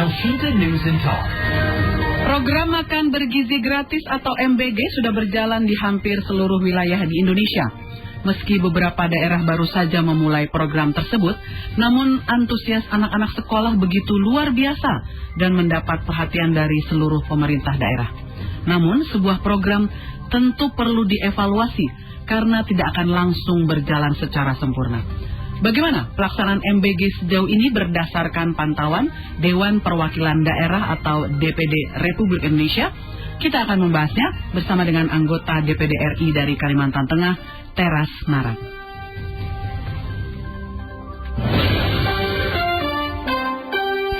Elshinta News and Talk. Program makan bergizi gratis atau MBG sudah berjalan di hampir seluruh wilayah di Indonesia. Meski beberapa daerah baru saja memulai program tersebut, namun antusias anak-anak sekolah begitu luar biasa dan mendapat perhatian dari seluruh pemerintah daerah. Namun, sebuah program tentu perlu dievaluasi karena tidak akan langsung berjalan secara sempurna. Bagaimana pelaksanaan MBG sejauh ini berdasarkan pantauan Dewan Perwakilan Daerah atau DPD Republik Indonesia? Kita akan membahasnya bersama dengan anggota DPD RI dari Kalimantan Tengah, Teras Narang.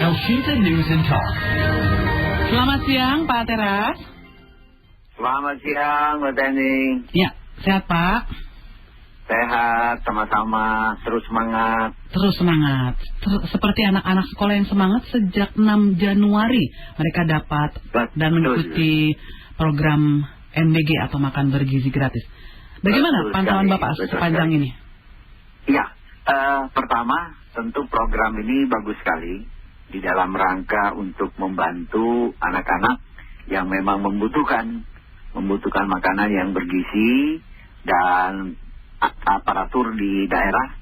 Elshinta News and Talk. Selamat siang, Pak Teras. Selamat siang, Mbak Teni. Ya, sehat Pak? Sehat, sama-sama, terus semangat. Terus semangat. Seperti anak-anak sekolah yang semangat sejak 6 Januari. Mereka dapat dan mengikuti program MBG atau makan bergizi gratis. Bagaimana pantauan Bapak sepanjang ini? Iya, pertama tentu program ini bagus sekali di dalam rangka untuk membantu anak-anak yang memang membutuhkan makanan yang bergizi dan aparatur di daerah.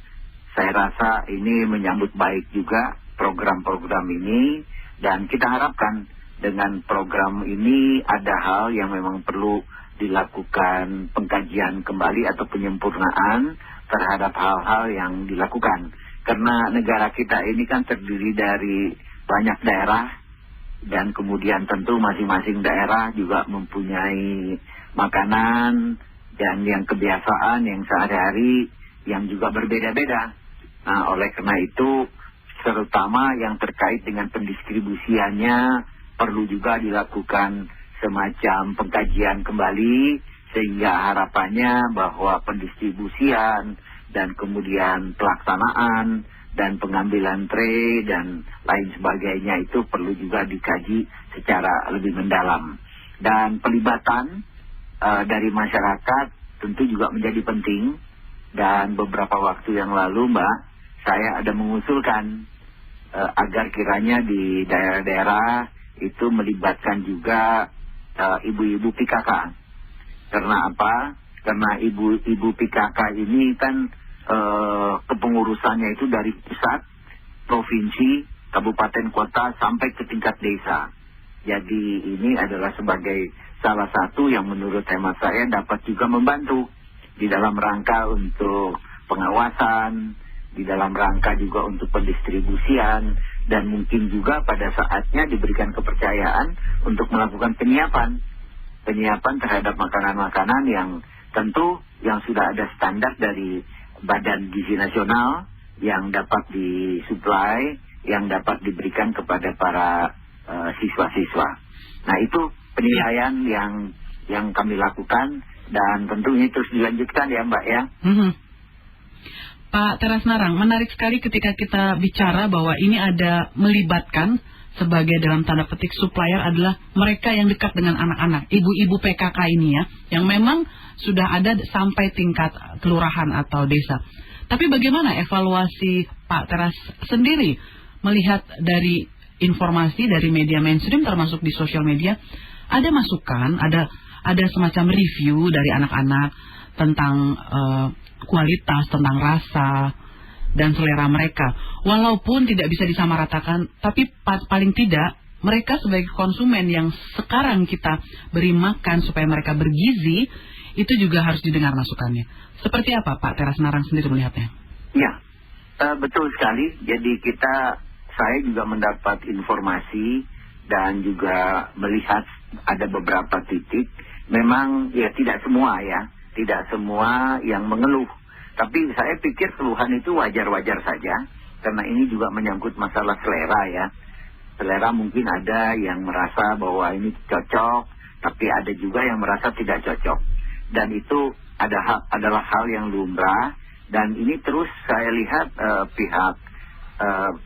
Saya rasa ini menyambut baik juga program-program ini, dan kita harapkan dengan program ini ada hal yang memang perlu dilakukan pengkajian kembali atau penyempurnaan terhadap hal-hal yang dilakukan. Karena negara kita ini kan terdiri dari banyak daerah, dan kemudian tentu masing-masing daerah juga mempunyai makanan dan yang kebiasaan yang sehari-hari yang juga berbeda-beda. Nah, oleh karena itu, terutama yang terkait dengan pendistribusiannya perlu juga dilakukan semacam pengkajian kembali, sehingga harapannya bahwa pendistribusian dan kemudian pelaksanaan dan pengambilan tray dan lain sebagainya itu perlu juga dikaji secara lebih mendalam. Dan pelibatan dari masyarakat tentu juga menjadi penting, dan beberapa waktu yang lalu Mbak, saya ada mengusulkan agar kiranya di daerah-daerah itu melibatkan juga ibu-ibu PKK. Karena apa? Karena ibu-ibu PKK ini kan kepengurusannya itu dari pusat, provinsi, kabupaten, kota sampai ke tingkat desa. Jadi ini adalah sebagai salah satu yang menurut hemat saya dapat juga membantu di dalam rangka untuk pengawasan, di dalam rangka juga untuk pendistribusian, dan mungkin juga pada saatnya diberikan kepercayaan untuk melakukan penyiapan terhadap makanan-makanan yang tentu yang sudah ada standar dari Badan Gizi Nasional yang dapat disuplai, yang dapat diberikan kepada para siswa-siswa. Nah, itu penilaian yang kami lakukan, dan tentunya terus dilanjutkan ya Mbak ya. Pak Teras Narang, menarik sekali ketika kita bicara bahwa ini ada melibatkan sebagai dalam tanda petik supplier adalah mereka yang dekat dengan anak-anak, ibu-ibu PKK ini ya, yang memang sudah ada sampai tingkat kelurahan atau desa. Tapi bagaimana evaluasi Pak Teras sendiri melihat dari informasi dari media mainstream termasuk di sosial media, ada masukan, ada semacam review dari anak-anak tentang kualitas, tentang rasa dan selera mereka. Walaupun tidak bisa disamaratakan, tapi paling tidak mereka sebagai konsumen yang sekarang kita beri makan supaya mereka bergizi, itu juga harus didengar masukannya. Seperti apa Pak Teras Narang sendiri melihatnya? Ya, betul sekali. Jadi saya juga mendapat informasi dan juga melihat ada beberapa titik. Memang ya tidak semua yang mengeluh. Tapi saya pikir keluhan itu wajar-wajar saja, karena ini juga menyangkut masalah selera ya. Selera mungkin ada yang merasa bahwa ini cocok, tapi ada juga yang merasa tidak cocok. Dan itu adalah hal yang lumrah, dan ini terus saya lihat pihak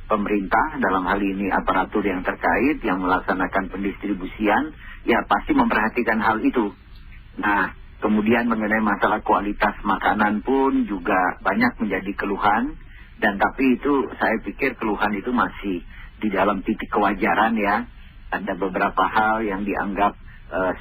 pemerintah, dalam hal ini aparatur yang terkait yang melaksanakan pendistribusian, ya pasti memperhatikan hal itu. Nah, kemudian mengenai masalah kualitas makanan pun juga banyak menjadi keluhan, Dan tapi itu saya pikir keluhan itu masih di dalam titik kewajaran ya. Ada beberapa hal yang dianggap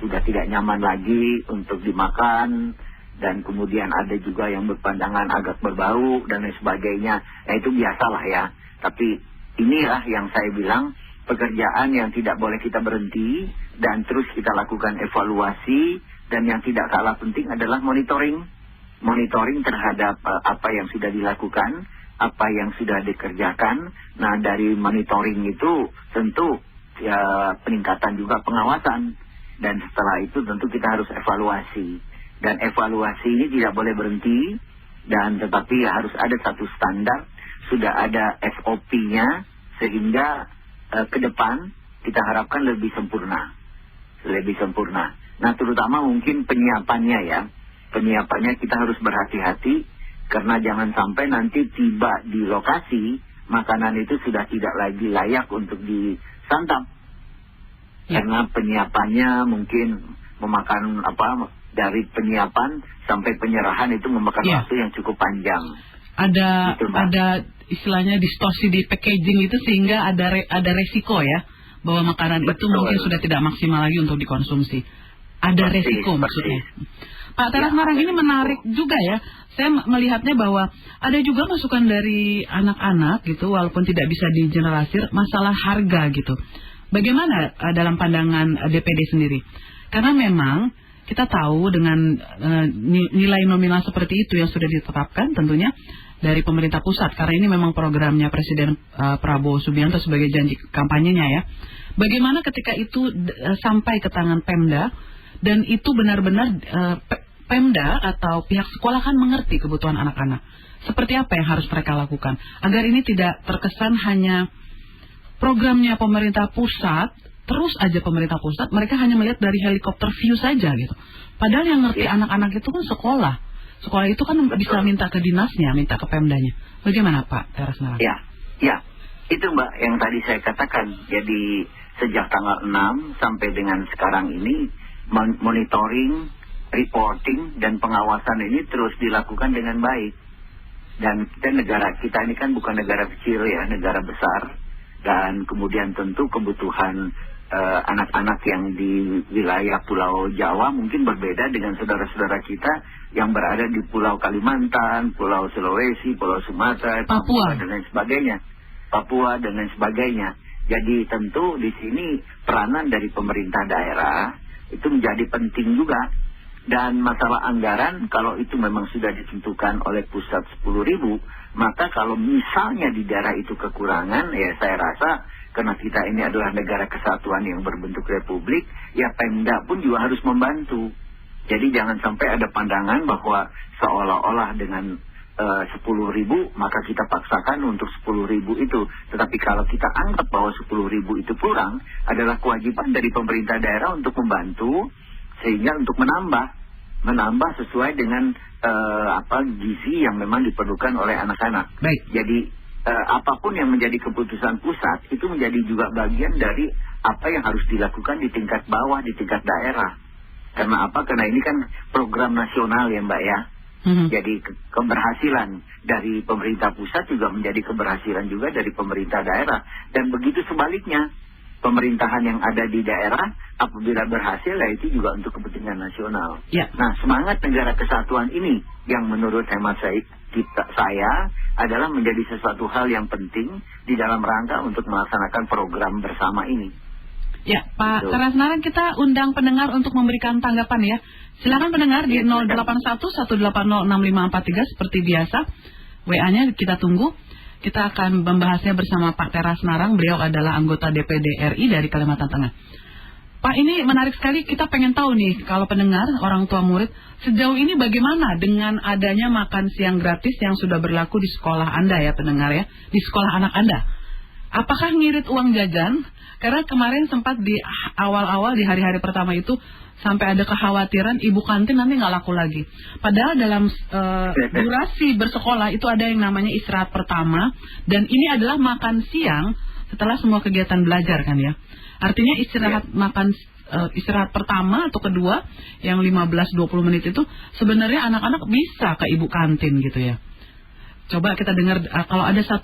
sudah tidak nyaman lagi untuk dimakan. Dan kemudian ada juga yang berpandangan agak berbau dan lain sebagainya. Nah itu biasalah ya. Tapi inilah yang saya bilang, pekerjaan yang tidak boleh kita berhenti. Dan terus kita lakukan evaluasi. Dan yang tidak kalah penting adalah monitoring. Monitoring terhadap apa yang sudah dilakukan, apa yang sudah dikerjakan. Nah dari monitoring itu tentu ya peningkatan juga pengawasan. Dan setelah itu tentu kita harus evaluasi. Dan evaluasi ini tidak boleh berhenti. Dan tetapi harus ada satu standar. Sudah ada SOP-nya. Sehingga ke depan kita harapkan lebih sempurna. Lebih sempurna. Nah terutama mungkin penyiapannya ya. Penyiapannya kita harus berhati-hati. Karena jangan sampai nanti tiba di lokasi, makanan itu sudah tidak lagi layak untuk disantap. Ya. Karena penyiapannya mungkin memakan dari penyiapan sampai penyerahan itu memakan waktu yang cukup panjang. Ada istilahnya distorsi di packaging itu sehingga ada resiko ya bahwa makanan itu mungkin sudah tidak maksimal lagi untuk dikonsumsi. Ada resiko maksudnya. Pak Teras Narang, ini menarik juga ya. Saya melihatnya bahwa ada juga masukan dari anak-anak gitu, walaupun tidak bisa digeneralisir, masalah harga gitu. Bagaimana dalam pandangan DPD sendiri? Karena memang kita tahu dengan nilai nominal seperti itu yang sudah ditetapkan tentunya dari pemerintah pusat. Karena ini memang programnya Presiden Prabowo Subianto sebagai janji kampanyenya ya. Bagaimana ketika itu sampai ke tangan Pemda dan itu benar-benar Pemda atau pihak sekolah kan mengerti kebutuhan anak-anak. Seperti apa yang harus mereka lakukan agar ini tidak terkesan hanya programnya pemerintah pusat, terus aja pemerintah pusat, mereka hanya melihat dari helikopter view saja gitu. Padahal yang ngerti anak-anak itu kan sekolah. Sekolah itu kan bisa minta ke dinasnya, minta ke Pemdanya. Bagaimana Pak Teras Narang? Ya, itu Mbak yang tadi saya katakan. Jadi sejak tanggal 6 sampai dengan sekarang ini monitoring, reporting dan pengawasan ini terus dilakukan dengan baik. Dan negara kita ini kan bukan negara kecil ya, negara besar. Dan kemudian tentu kebutuhan anak-anak yang di wilayah Pulau Jawa mungkin berbeda dengan saudara-saudara kita yang berada di Pulau Kalimantan, Pulau Sulawesi, Pulau Sumatera, Papua dan lain sebagainya. Papua dan lain sebagainya. Jadi tentu di sini peranan dari pemerintah daerah itu menjadi penting juga. Dan masalah anggaran, kalau itu memang sudah ditentukan oleh pusat 10.000, maka kalau misalnya di daerah itu kekurangan, ya saya rasa karena kita ini adalah negara kesatuan yang berbentuk republik, ya Pemda pun juga harus membantu. Jadi jangan sampai ada pandangan bahwa seolah-olah dengan 10.000 maka kita paksakan untuk 10.000 itu. Tetapi kalau kita anggap bahwa 10.000 itu kurang, adalah kewajiban dari pemerintah daerah untuk membantu sehingga untuk menambah sesuai dengan gizi yang memang diperlukan oleh anak-anak. Baik. Jadi apapun yang menjadi keputusan pusat itu menjadi juga bagian dari apa yang harus dilakukan di tingkat bawah, di tingkat daerah. Karena apa? Karena ini kan program nasional ya Mbak ya. Jadi keberhasilan dari pemerintah pusat juga menjadi keberhasilan juga dari pemerintah daerah. Dan begitu sebaliknya, pemerintahan yang ada di daerah apabila berhasil, ya itu juga untuk kepentingan nasional. Ya. Nah, semangat negara kesatuan ini yang menurut hemat saya adalah menjadi sesuatu hal yang penting di dalam rangka untuk melaksanakan program bersama ini. Ya, Pak Teras Narang, kita undang pendengar untuk memberikan tanggapan ya. Silakan pendengar di 081-180-6543 seperti biasa. WA-nya kita tunggu. Kita akan membahasnya bersama Pak Teras Narang. Beliau adalah anggota DPD RI dari Kalimantan Tengah. Pak, ini menarik sekali. Kita pengen tahu nih, kalau pendengar, orang tua murid, sejauh ini bagaimana dengan adanya makan siang gratis yang sudah berlaku di sekolah Anda ya pendengar ya, di sekolah anak Anda. Apakah ngirit uang jajan? Karena kemarin sempat di awal-awal di hari-hari pertama itu sampai ada kekhawatiran ibu kantin nanti nggak laku lagi. Padahal dalam durasi bersekolah itu ada yang namanya istirahat pertama, dan ini adalah makan siang setelah semua kegiatan belajar kan ya. Artinya istirahat pertama atau kedua yang 15-20 menit itu sebenarnya anak-anak bisa ke ibu kantin gitu ya. Coba kita dengar kalau ada 1-2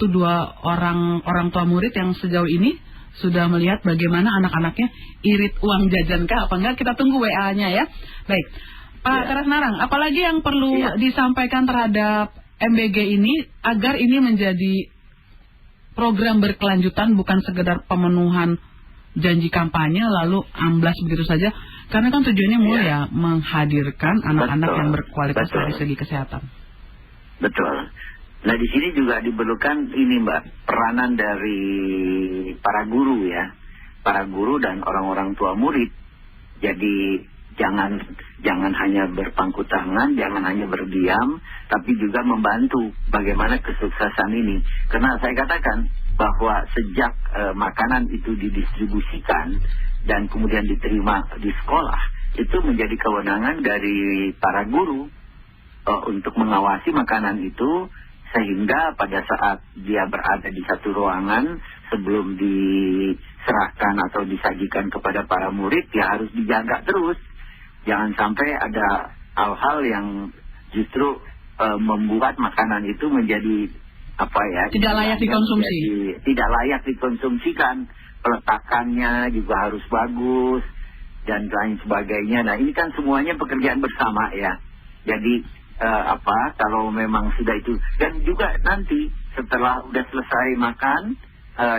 orang tua murid yang sejauh ini sudah melihat bagaimana anak-anaknya irit uang jajan kah apa enggak, kita tunggu WA-nya ya. Baik, Pak Teras Narang, apalagi yang perlu disampaikan terhadap MBG ini agar ini menjadi program berkelanjutan, bukan sekedar pemenuhan janji kampanye lalu amblas begitu saja, karena kan tujuannya mulia, menghadirkan anak-anak yang berkualitas dari segi kesehatan. Betul. Nah, di sini juga diperlukan ini, Mbak, peranan dari para guru ya, para guru dan orang-orang tua murid. Jadi jangan hanya berpangku tangan, jangan hanya berdiam, tapi juga membantu bagaimana kesuksesan ini. Karena saya katakan bahwa sejak makanan itu didistribusikan dan kemudian diterima di sekolah, itu menjadi kewenangan dari para guru untuk mengawasi makanan itu, sehingga pada saat dia berada di satu ruangan sebelum diserahkan atau disajikan kepada para murid, ya harus dijaga terus. Jangan sampai ada hal-hal yang justru membuat makanan itu menjadi tidak layak dikonsumsi. Tidak layak dikonsumsikan. Peletakannya juga harus bagus dan lain sebagainya. Nah, ini kan semuanya pekerjaan bersama ya. Jadi kalau memang sudah itu, dan juga nanti setelah udah selesai makan,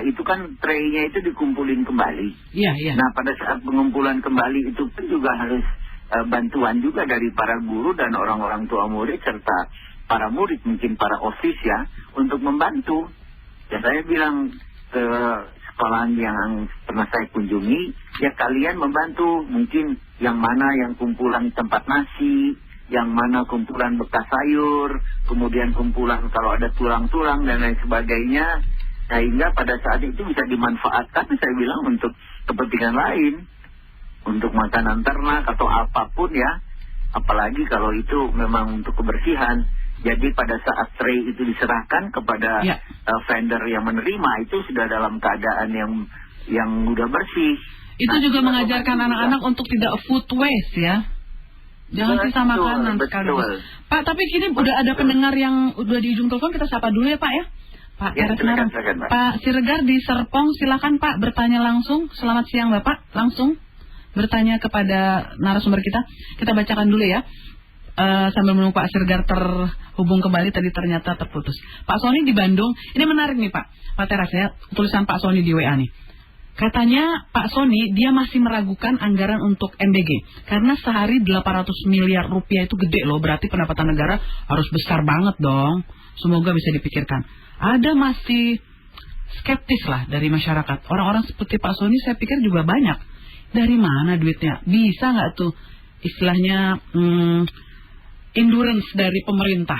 itu kan tray-nya itu dikumpulin kembali. Nah, pada saat pengumpulan kembali itu pun juga harus bantuan juga dari para guru dan orang-orang tua murid serta para murid, mungkin para OSIS ya, untuk membantu. Ya, saya bilang ke sekolahan yang pernah saya kunjungi, ya kalian membantu, mungkin yang mana yang kumpulan tempat nasi, yang mana kumpulan bekas sayur, kemudian kumpulan kalau ada tulang-tulang dan lain sebagainya, sehingga pada saat itu bisa dimanfaatkan, saya bilang, untuk kepentingan lain, untuk makanan ternak atau apapun ya, apalagi kalau itu memang untuk kebersihan. Jadi pada saat tray itu diserahkan kepada vendor yang menerima, itu sudah dalam keadaan yang udah bersih. Itu juga mengajarkan anak-anak untuk tidak food waste ya. Jangan sisa makanan sekaligus. Pak, tapi kini udah ada pendengar yang udah di ujung telepon, kita sapa dulu ya Pak ya. Pak Teras Narang. Pak Siregar di Serpong, silakan Pak bertanya langsung. Selamat siang Bapak, langsung bertanya kepada narasumber kita. Kita bacakan dulu ya. Sambil menunggu Pak Siregar terhubung kembali, tadi ternyata terputus. Pak Sony di Bandung, ini menarik nih Pak Teras ya, tulisan Pak Sony di WA nih. Katanya Pak Sony dia masih meragukan anggaran untuk MBG karena sehari 800 miliar rupiah itu gede loh, berarti pendapatan negara harus besar banget dong. Semoga bisa dipikirkan. Ada masih skeptis lah dari masyarakat. Orang-orang seperti Pak Sony saya pikir juga banyak. Dari mana duitnya? Bisa nggak tuh istilahnya endurance dari pemerintah?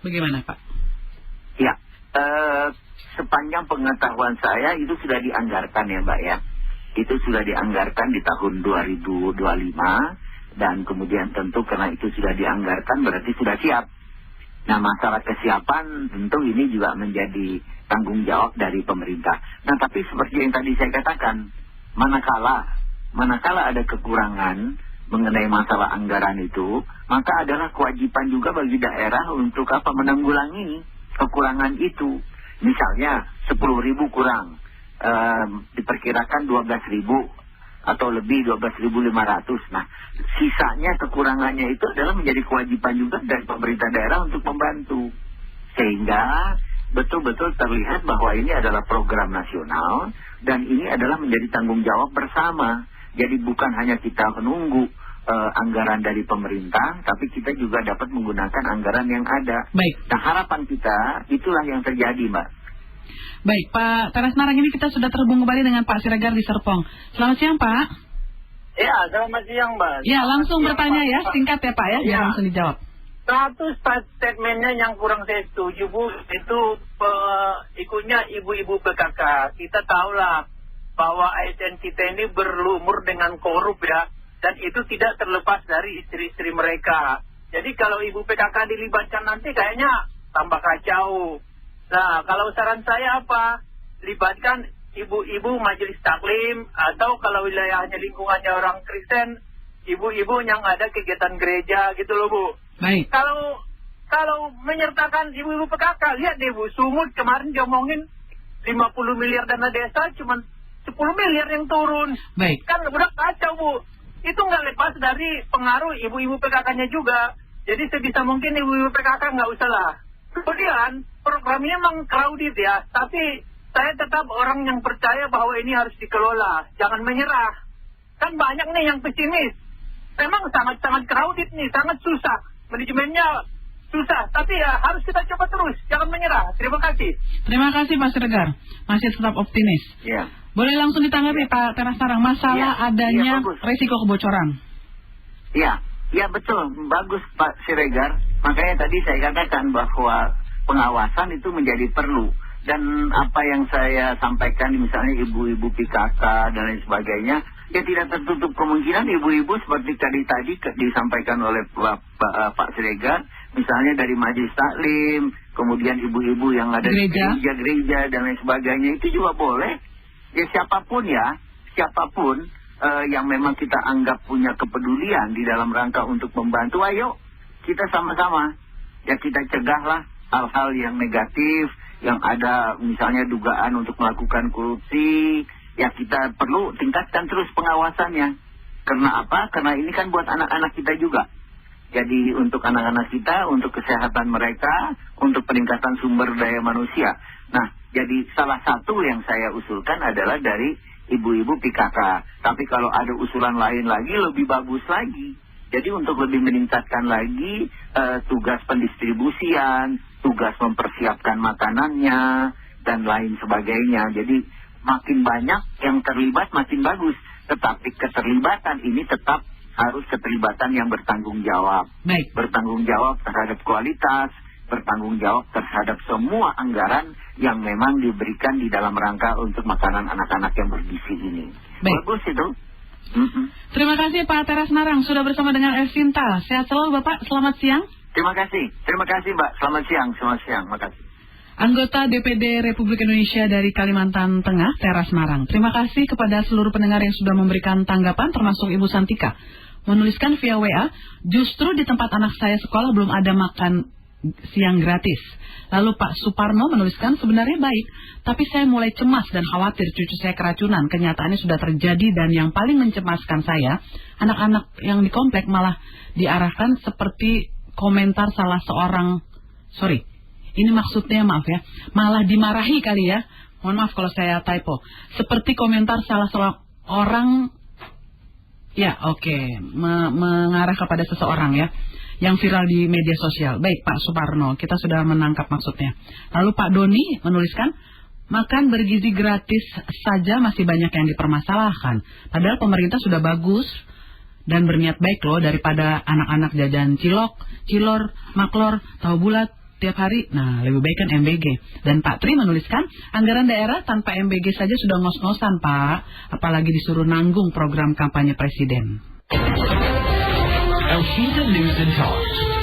Bagaimana Pak? Ya, sepanjang pengetahuan saya itu sudah dianggarkan ya Mbak ya. Itu sudah dianggarkan di tahun 2025 dan kemudian tentu karena itu sudah dianggarkan berarti sudah siap. Nah, masalah kesiapan tentu ini juga menjadi tanggung jawab dari pemerintah. Nah, tapi seperti yang tadi saya katakan, manakala ada kekurangan mengenai masalah anggaran itu, maka adalah kewajiban juga bagi daerah untuk menanggulangi kekurangan itu. Misalnya 10.000 kurang, diperkirakan 12.000 atau lebih 12.500. Nah, sisanya kekurangannya itu adalah menjadi kewajiban juga dari pemerintah daerah untuk membantu. Sehingga betul-betul terlihat bahwa ini adalah program nasional dan ini adalah menjadi tanggung jawab bersama. Jadi bukan hanya kita menunggu anggaran dari pemerintah, tapi kita juga dapat menggunakan anggaran yang ada. Baik. Nah, harapan kita itulah yang terjadi, Mbak. Baik, Pak Teras Narang, ini kita sudah terhubung kembali dengan Pak Siregar di Serpong. Selamat siang, Pak. Ya, selamat siang, Mbak. Ya, langsung bertanya ya, singkat ya, Pak ya, jangan langsung dijawab. Satu statementnya yang kurang saya setuju, Bu, itu ikutnya ibu-ibu PKK. Kita tahulah bahwa ASN kita ini berlumur dengan korup ya. Dan itu tidak terlepas dari istri-istri mereka. Jadi kalau ibu PKK dilibatkan nanti kayaknya tambah kacau. Nah, kalau saran saya apa? Libatkan ibu-ibu majelis taklim, atau kalau wilayahnya lingkungannya orang Kristen, ibu-ibu yang ada kegiatan gereja gitu loh Bu. Baik. Kalau kalau menyertakan ibu-ibu PKK, lihat deh Bu, Sumut kemarin diomongin 50 miliar dana desa, cuma 10 miliar yang turun. Baik. Kan udah kacau Bu. Itu nggak lepas dari pengaruh ibu-ibu PKK-nya juga. Jadi sebisa mungkin ibu-ibu PKK nggak usah lah. Kemudian programnya memang crowded ya, tapi saya tetap orang yang percaya bahwa ini harus dikelola, jangan menyerah. Kan banyak nih yang pesimis. Memang sangat-sangat crowded nih, sangat susah. Manajemennya susah, tapi ya harus kita coba terus, jangan menyerah. Terima kasih. Terima kasih Pak Siregar, masih tetap optimis. Ya. Boleh langsung ditanggapi Pak Teras Narang, masalah adanya bagus. risiko kebocoran. Ya, ya betul, bagus Pak Siregar. Makanya tadi saya katakan bahwa pengawasan itu menjadi perlu. Dan apa yang saya sampaikan misalnya ibu-ibu PKK dan lain sebagainya, ya tidak tertutup kemungkinan ibu-ibu seperti tadi disampaikan oleh Pak Siregar, misalnya dari majelis taklim, kemudian ibu-ibu yang ada di gereja dan lain sebagainya, itu juga boleh. Ya siapapun yang memang kita anggap punya kepedulian di dalam rangka untuk membantu, ayo kita sama-sama ya kita cegahlah hal-hal yang negatif, yang ada misalnya dugaan untuk melakukan korupsi, ya kita perlu tingkatkan terus pengawasannya. Karena apa? Karena ini kan buat anak-anak kita juga. Jadi untuk anak-anak kita, untuk kesehatan mereka, untuk peningkatan sumber daya manusia. Nah, jadi salah satu yang saya usulkan adalah dari ibu-ibu PKK. Tapi kalau ada usulan lain lagi, lebih bagus lagi. Jadi untuk lebih meningkatkan lagi tugas pendistribusian, tugas mempersiapkan makanannya, dan lain sebagainya. Jadi makin banyak yang terlibat makin bagus. Tetapi keterlibatan ini tetap harus keterlibatan yang bertanggung jawab. Baik. Bertanggung jawab terhadap kualitas, bertanggung jawab terhadap semua anggaran yang memang diberikan di dalam rangka untuk makanan anak-anak yang bergizi ini. Baik. Bagus itu. Terima kasih Pak Teras Narang sudah bersama dengan Elvinta. Sehat selalu Bapak, selamat siang. Terima kasih Mbak, selamat siang, makasih. Anggota DPD Republik Indonesia dari Kalimantan Tengah, Teras Narang. Terima kasih kepada seluruh pendengar yang sudah memberikan tanggapan, termasuk Ibu Santika. Menuliskan via WA, justru di tempat anak saya sekolah belum ada makan siang gratis. Lalu Pak Suparno menuliskan, sebenarnya baik, tapi saya mulai cemas dan khawatir cucu saya keracunan. Kenyataannya sudah terjadi dan yang paling mencemaskan saya, anak-anak yang di komplek malah diarahkan seperti komentar salah seorang, ini maksudnya maaf ya, malah dimarahi kali ya. Mohon maaf kalau saya typo. Seperti komentar salah seorang orang, mengarah kepada seseorang ya, yang viral di media sosial. Baik Pak Suparno, kita sudah menangkap maksudnya. Lalu Pak Doni menuliskan, makan bergizi gratis saja masih banyak yang dipermasalahkan. Padahal pemerintah sudah bagus dan berniat baik loh, daripada anak-anak jajan cilor, maklor, tahu bulat tiap hari. Nah, lebih baik kan MBG. Dan Pak Tri menuliskan, anggaran daerah tanpa MBG saja sudah ngos-ngosan Pak, apalagi disuruh nanggung program kampanye presiden. Elvita News and Talks.